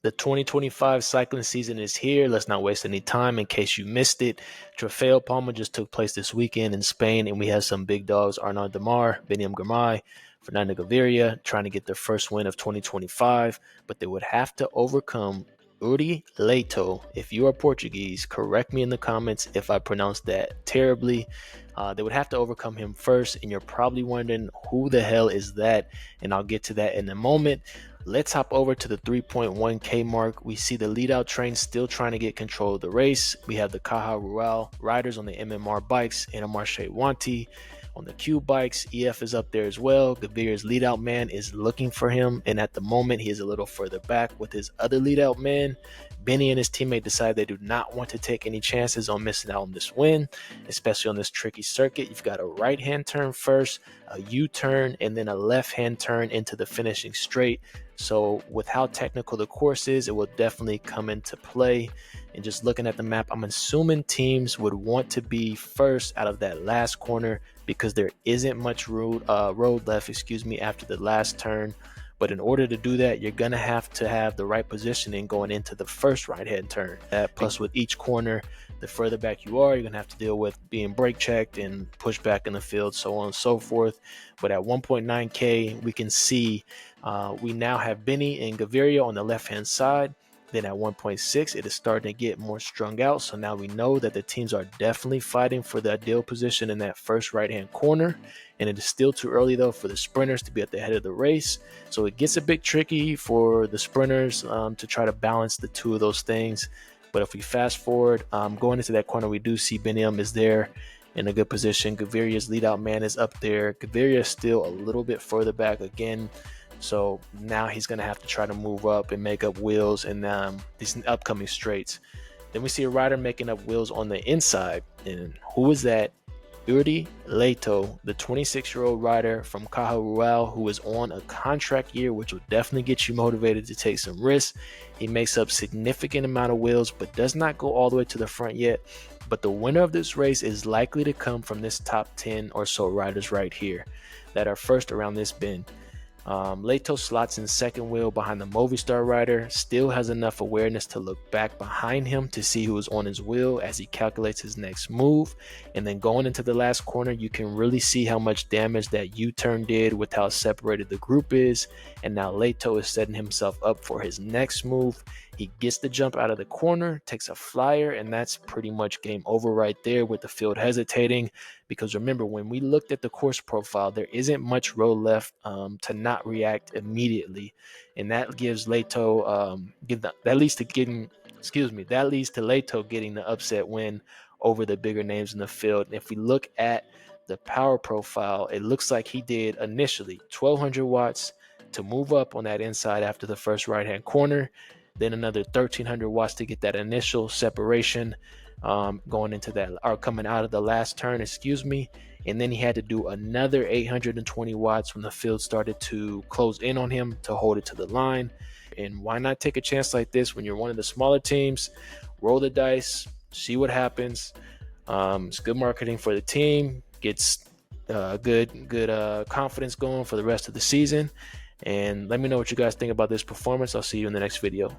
The 2025 cycling season is here. Let's not waste any time. In case you missed it, Trofeo Palma just took place this weekend in Spain, and we have some big dogs: Arnaud Demar, Beniam Girmay, Fernando Gaviria, trying to get their first win of 2025, but they would have to overcome Iúri Leitão. If you are Portuguese, correct me in the comments if I pronounced that terribly. They would have to overcome him first, and you're probably wondering who the hell is that, and I'll get to that in a moment. Let's hop over to the 3.1K mark. We see the lead out train still trying to get control of the race. We have the Caja Rural riders on the MMR bikes, Intermarché Wanty on the Q bikes. EF is up there as well. Gaviria's lead out man is looking for him, and at the moment he is a little further back with his other lead out man. Benny and his teammate decide they do not want to take any chances on missing out on this win, especially on this tricky circuit. You've got a right-hand turn first, a U-turn, and then a left-hand turn into the finishing straight. So with how technical the course is, it will definitely come into play. And just looking at the map, I'm assuming teams would want to be first out of that last corner because there isn't much road left, after the last turn. But in order to do that, you're going to have the right positioning going into the first right-hand turn. Plus, with each corner, the further back you are, you're going to have to deal with being brake checked and pushed back in the field, so on and so forth. But at 1.9K, we can see we now have Benny and Gaviria on the left-hand side. Then at 1.6, it is starting to get more strung out. So now we know that the teams are definitely fighting for the ideal position in that first right-hand corner. And it is still too early, though, for the sprinters to be at the head of the race. So it gets a bit tricky for the sprinters to try to balance the two of those things. But if we fast forward, going into that corner, we do see Beniam is there in a good position. Gaviria's lead out man is up there. Gaviria is still a little bit further back again. So now he's going to have to try to move up and make up wheels in these upcoming straights. Then we see a rider making up wheels on the inside. And who is that? Iúri Leitão, the 26-year-old rider from Caja Rural, who is on a contract year, which will definitely get you motivated to take some risks. He makes up significant amount of wheels, but does not go all the way to the front yet. But the winner of this race is likely to come from this top 10 or so riders right here that are first around this bend. Leitão slots in second wheel behind the Movistar rider, still has enough awareness to look back behind him to see who is on his wheel as he calculates his next move. And then going into the last corner, you can really see how much damage that U-turn did with how separated the group is. And now Leitão is setting himself up for his next move. He gets the jump out of the corner, takes a flyer, and that's pretty much game over right there with the field hesitating. Because remember, when we looked at the course profile, there isn't much road left to not react immediately. And that gives Leitão, that leads to Leitão getting the upset win over the bigger names in the field. And if we look at the power profile, it looks like he did initially 1200 watts to move up on that inside after the first right-hand corner. Then another 1300 watts to get that initial separation going into that, or coming out of the last turn, and then he had to do another 820 watts when the field started to close in on him to hold it to the line. And why not take a chance like this when you're one of the smaller teams? Roll the dice, see what happens. It's good marketing for the team, gets good confidence going for the rest of the season. And let me know what you guys think about this performance. I'll see you in the next video.